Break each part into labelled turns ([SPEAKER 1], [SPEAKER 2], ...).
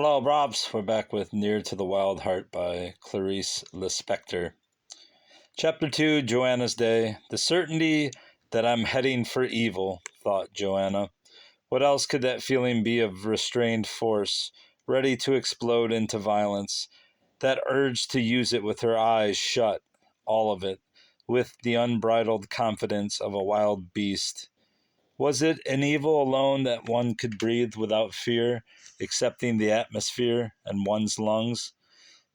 [SPEAKER 1] Hello, Robs. We're back with Near to the Wild Heart by Clarice Lispector. Chapter 2, Joanna's Day. The certainty that I'm heading for evil, thought Joanna. What else could that feeling be of restrained force, ready to explode into violence? That urge to use it with her eyes shut, all of it, with the unbridled confidence of a wild beast. Was it an evil alone that one could breathe without fear, accepting the atmosphere and one's lungs?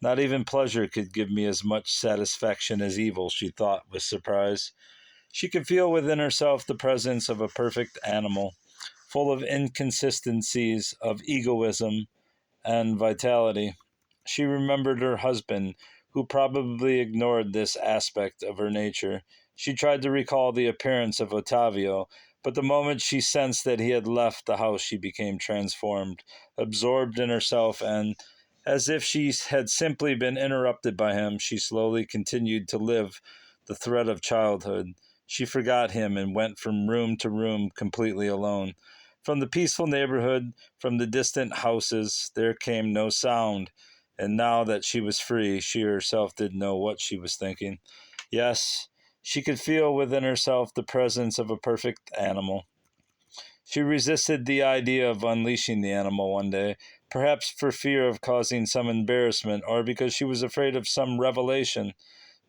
[SPEAKER 1] Not even pleasure could give me as much satisfaction as evil, she thought with surprise. She could feel within herself the presence of a perfect animal, full of inconsistencies of egoism and vitality. She remembered her husband, who probably ignored this aspect of her nature. She tried to recall the appearance of Ottavio, but the moment she sensed that he had left the house, she became transformed, absorbed in herself, and, as if she had simply been interrupted by him, she slowly continued to live the thread of childhood. She forgot him and went from room to room completely alone. From the peaceful neighborhood, from the distant houses, there came no sound, and now that she was free, she herself didn't know what she was thinking. Yes, she could feel within herself the presence of a perfect animal. She resisted the idea of unleashing the animal one day, perhaps for fear of causing some embarrassment or because she was afraid of some revelation.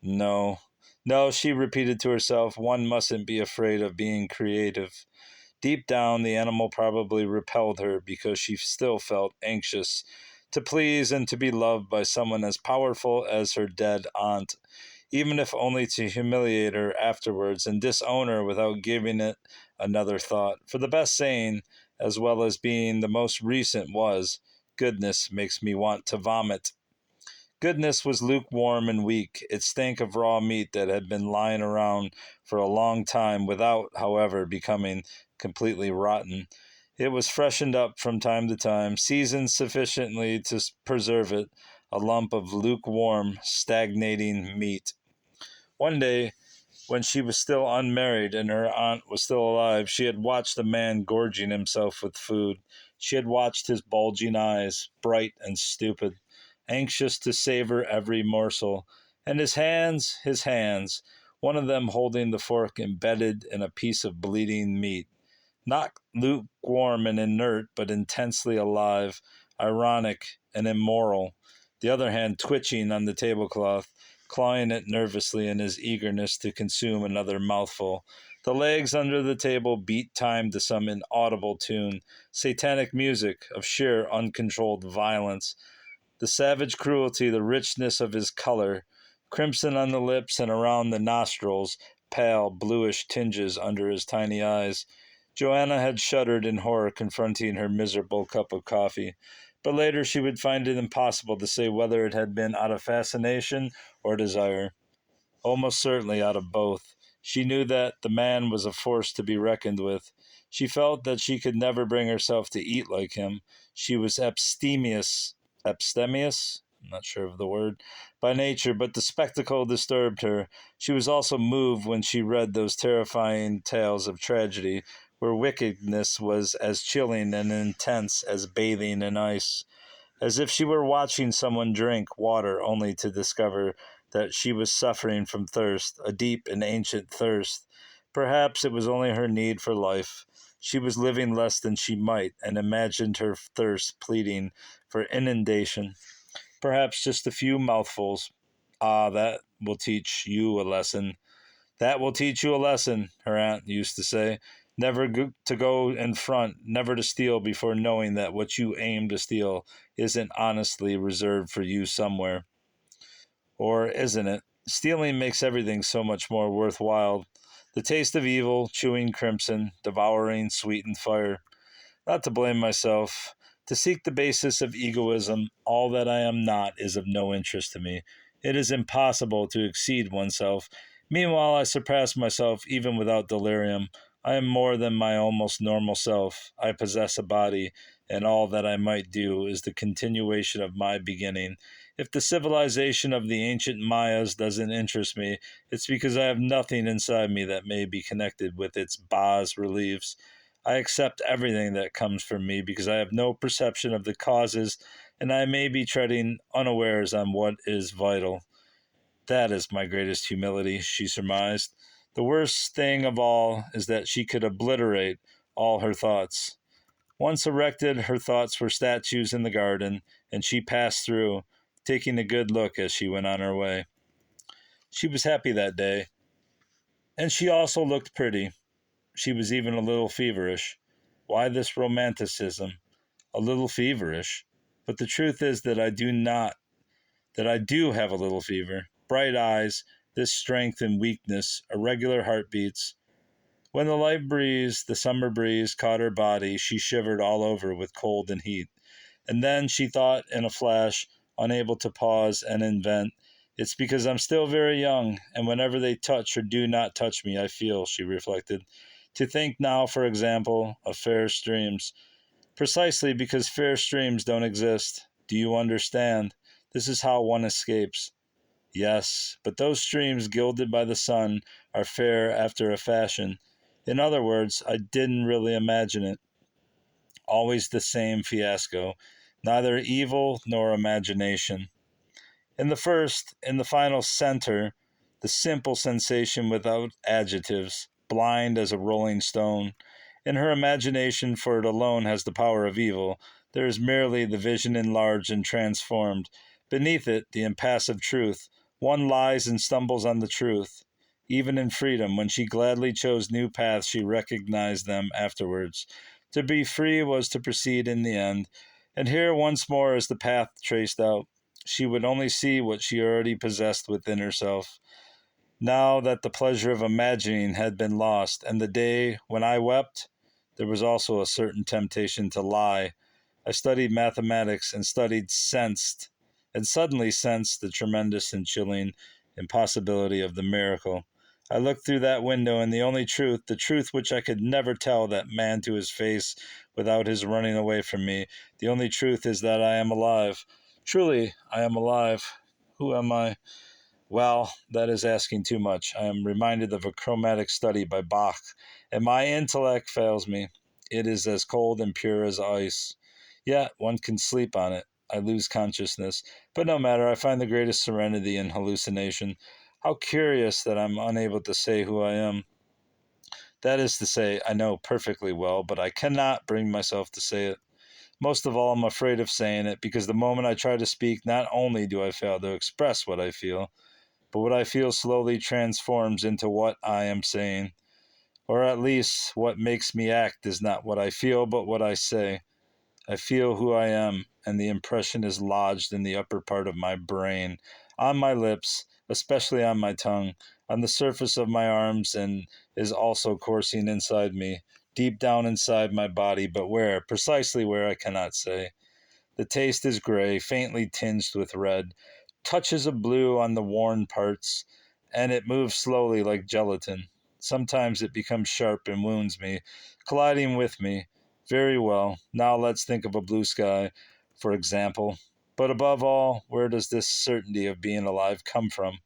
[SPEAKER 1] No, no, she repeated to herself, one mustn't be afraid of being creative. Deep down, the animal probably repelled her because she still felt anxious to please and to be loved by someone as powerful as her dead aunt, even if only to humiliate her afterwards and disown her without giving it another thought. For the best saying, as well as being the most recent, was, "Goodness makes me want to vomit." Goodness was lukewarm and weak. It stank of raw meat that had been lying around for a long time without, however, becoming completely rotten. It was freshened up from time to time, seasoned sufficiently to preserve it, a lump of lukewarm, stagnating meat. One day, when she was still unmarried and her aunt was still alive, she had watched a man gorging himself with food. She had watched his bulging eyes, bright and stupid, anxious to savor every morsel, and his hands, one of them holding the fork embedded in a piece of bleeding meat, not lukewarm and inert, but intensely alive, ironic and immoral, the other hand twitching on the tablecloth, clawing it nervously in his eagerness to consume another mouthful. The legs under the table beat time to some inaudible tune, satanic music of sheer uncontrolled violence. The savage cruelty, the richness of his color, crimson on the lips and around the nostrils, pale, bluish tinges under his tiny eyes. Joanna had shuddered in horror confronting her miserable cup of coffee, but later she would find it impossible to say whether it had been out of fascination or desire. Almost certainly out of both. She knew that the man was a force to be reckoned with. She felt that she could never bring herself to eat like him. She was abstemious? I'm not sure of the word, by nature, but the spectacle disturbed her. She was also moved when she read those terrifying tales of tragedy, where wickedness was as chilling and intense as bathing in ice, as if she were watching someone drink water only to discover that she was suffering from thirst, a deep and ancient thirst. Perhaps it was only her need for life. She was living less than she might, and imagined her thirst pleading for inundation. Perhaps just a few mouthfuls. Ah, that will teach you a lesson. That will teach you a lesson, her aunt used to say. Never to go in front, never to steal before knowing that what you aim to steal isn't honestly reserved for you somewhere. Or isn't it? Stealing makes everything so much more worthwhile. The taste of evil, chewing crimson, devouring sweetened fire. Not to blame myself. To seek the basis of egoism, all that I am not is of no interest to me. It is impossible to exceed oneself. Meanwhile, I surpass myself even without delirium. I am more than my almost normal self. I possess a body, and all that I might do is the continuation of my beginning. If the civilization of the ancient Mayas doesn't interest me, it's because I have nothing inside me that may be connected with its bas reliefs. I accept everything that comes from me because I have no perception of the causes and I may be treading unawares on what is vital. That is my greatest humility, she surmised. The worst thing of all is that she could obliterate all her thoughts. Once erected, her thoughts were statues in the garden, and she passed through, taking a good look as she went on her way. She was happy that day, and she also looked pretty. She was even a little feverish. Why this romanticism? A little feverish. But the truth is that I do have a little fever. Bright eyes, this strength and weakness, irregular heartbeats. When the light breeze, the summer breeze, caught her body, she shivered all over with cold and heat. And then she thought in a flash, unable to pause and invent, "It's because I'm still very young, and whenever they touch or do not touch me, I feel," she reflected. To think now, for example, of fair streams. Precisely because fair streams don't exist. Do you understand? This is how one escapes. Yes, but those streams gilded by the sun are fair after a fashion. In other words, I didn't really imagine it. Always the same fiasco. Neither evil nor imagination. In the final center, the simple sensation without adjectives, blind as a rolling stone. In her imagination, for it alone has the power of evil, there is merely the vision enlarged and transformed. Beneath it, the impassive truth. One lies and stumbles on the truth. Even in freedom, when she gladly chose new paths, she recognized them afterwards. To be free was to proceed in the end. And here once more is the path traced out. She would only see what she already possessed within herself. Now that the pleasure of imagining had been lost, and the day when I wept, there was also a certain temptation to lie. I studied mathematics and suddenly sensed the tremendous and chilling impossibility of the miracle. I looked through that window, and the only truth, the truth which I could never tell that man to his face without his running away from me, the only truth is that I am alive. Truly, I am alive. Who am I? Well, that is asking too much. I am reminded of a chromatic study by Bach, and my intellect fails me. It is as cold and pure as ice. Yet one can sleep on it. I lose consciousness. But no matter, I find the greatest serenity in hallucination. How curious that I'm unable to say who I am. That is to say, I know perfectly well, but I cannot bring myself to say it. Most of all, I'm afraid of saying it, because the moment I try to speak, not only do I fail to express what I feel, but what I feel slowly transforms into what I am saying. Or at least, what makes me act is not what I feel, but what I say. I feel who I am, and the impression is lodged in the upper part of my brain, on my lips, especially on my tongue, on the surface of my arms, and is also coursing inside me, deep down inside my body, but where, precisely where, I cannot say. The taste is gray, faintly tinged with red, touches of blue on the worn parts, and it moves slowly like gelatin. Sometimes it becomes sharp and wounds me, colliding with me. Very well, now let's think of a blue sky, for example. But above all, where does this certainty of being alive come from?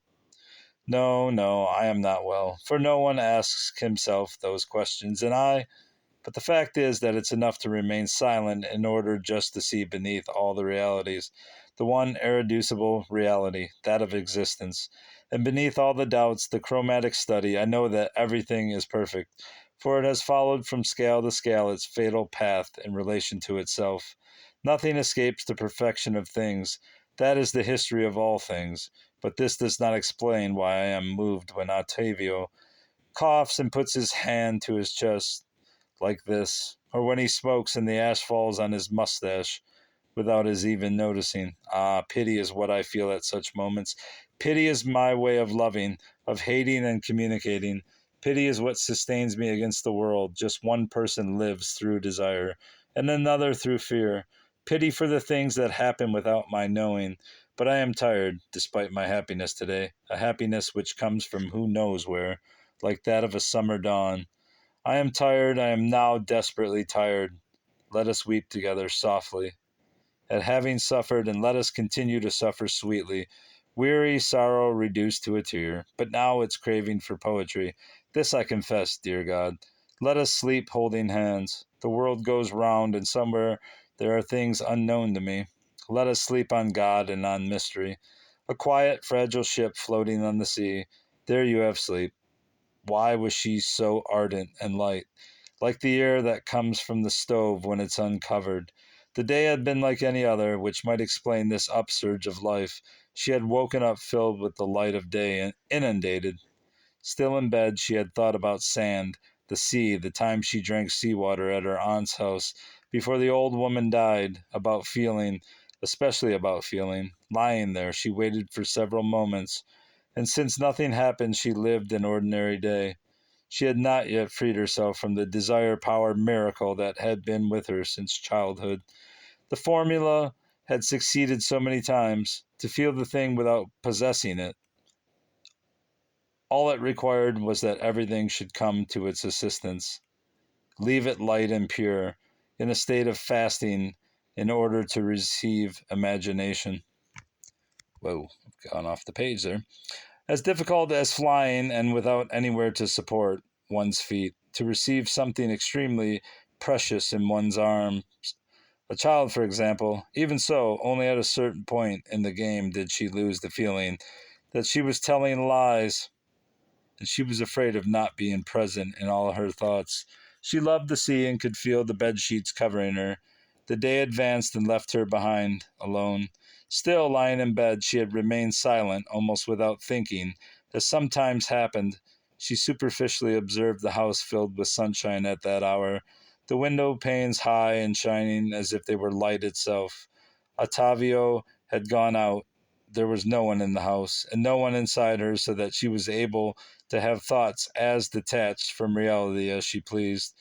[SPEAKER 1] No, no, I am not well, for no one asks himself those questions, but the fact is that it's enough to remain silent in order just to see beneath all the realities, the one irreducible reality, that of existence. And beneath all the doubts, the chromatic study, I know that everything is perfect, for it has followed from scale to scale its fatal path in relation to itself. Nothing escapes the perfection of things. That is the history of all things. But this does not explain why I am moved when Ottavio coughs and puts his hand to his chest like this, or when he smokes and the ash falls on his mustache without his even noticing. Ah, pity is what I feel at such moments. Pity is my way of loving, of hating and communicating. Pity is what sustains me against the world. Just one person lives through desire, and another through fear. Pity for the things that happen without my knowing. But I am tired, despite my happiness today, a happiness which comes from who knows where, like that of a summer dawn. I am tired, I am now desperately tired. Let us weep together softly at having suffered, and let us continue to suffer sweetly. Weary sorrow reduced to a tear, but now it's craving for poetry. This I confess, dear God. Let us sleep holding hands. The world goes round, and somewhere there are things unknown to me. Let us sleep on God and on mystery. A quiet, fragile ship floating on the sea. There you have sleep. Why was she so ardent and light? Like the air that comes from the stove when it's uncovered. The day had been like any other, which might explain this upsurge of life. She had woken up filled with the light of day and inundated. Still in bed, she had thought about sand, the sea, the time she drank seawater at her aunt's house before the old woman died, about feeling, especially about feeling. Lying there, she waited for several moments, and since nothing happened, she lived an ordinary day. She had not yet freed herself from the desire power miracle that had been with her since childhood. The formula had succeeded so many times to feel the thing without possessing it. All it required was that everything should come to its assistance. Leave it light and pure, in a state of fasting, in order to receive imagination. Whoa, I've gone off the page there. As difficult as flying and without anywhere to support one's feet, to receive something extremely precious in one's arms. A child, for example. Even so, only at a certain point in the game did she lose the feeling that she was telling lies, and she was afraid of not being present in all her thoughts. She loved the sea and could feel the bed sheets covering her. The day advanced and left her behind, alone. Still lying in bed, she had remained silent, almost without thinking. As sometimes happened, she superficially observed the house filled with sunshine at that hour, the window panes high and shining as if they were light itself. Ottavio had gone out. There was no one in the house, and no one inside her, so that she was able to have thoughts as detached from reality as she pleased.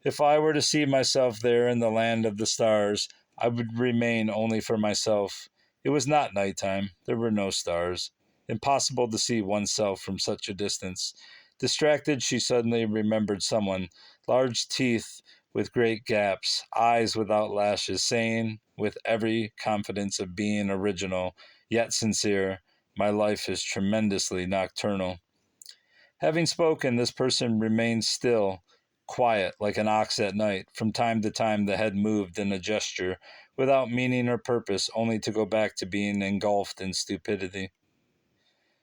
[SPEAKER 1] If I were to see myself there in the land of the stars, I would remain only for myself. It was not nighttime. There were no stars. Impossible to see oneself from such a distance. Distracted, she suddenly remembered someone. Large teeth with great gaps, eyes without lashes, saying, with every confidence of being original, yet sincere, my life is tremendously nocturnal. Having spoken, this person remained still, quiet like an ox at night. From time to time the head moved in a gesture, without meaning or purpose, only to go back to being engulfed in stupidity.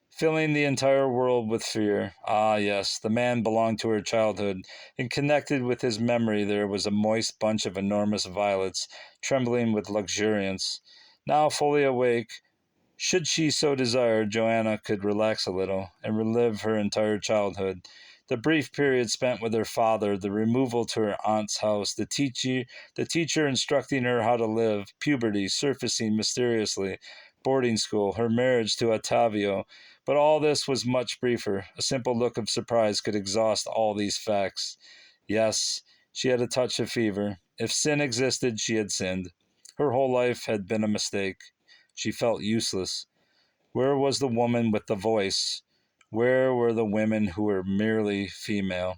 [SPEAKER 1] Filling the entire world with fear. Ah, yes, the man belonged to her childhood, and connected with his memory there was a moist bunch of enormous violets, trembling with luxuriance. Now fully awake, should she so desire, Joanna could relax a little and relive her entire childhood. The brief period spent with her father, the removal to her aunt's house, the teacher instructing her how to live, puberty surfacing mysteriously, boarding school, her marriage to Ottavio. But all this was much briefer. A simple look of surprise could exhaust all these facts. Yes, she had a touch of fever. If sin existed, she had sinned. Her whole life had been a mistake. She felt useless. Where was the woman with the voice? Where were the women who were merely female?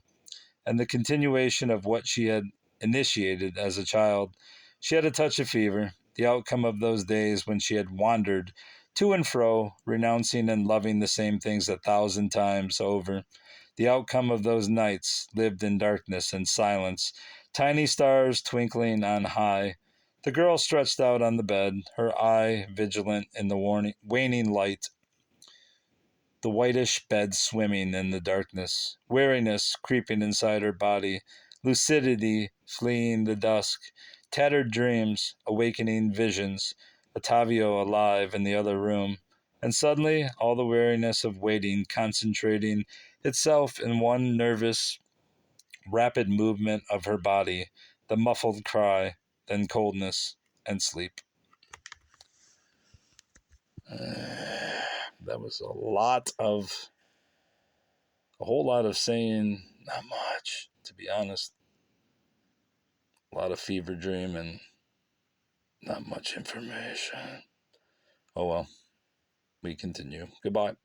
[SPEAKER 1] And the continuation of what she had initiated as a child. She had a touch of fever, the outcome of those days when she had wandered to and fro, renouncing and loving the same things 1,000 times over. The outcome of those nights lived in darkness and silence, tiny stars twinkling on high. The girl stretched out on the bed, her eye vigilant in the waning light, the whitish bed swimming in the darkness, weariness creeping inside her body, lucidity fleeing the dusk, tattered dreams, awakening visions, Ottavio alive in the other room, and suddenly all the weariness of waiting concentrating itself in one nervous, rapid movement of her body, the muffled cry, then coldness and sleep. That was a whole lot of saying not much, to be honest. A lot of fever dream and not much information. Oh well, we continue. Goodbye.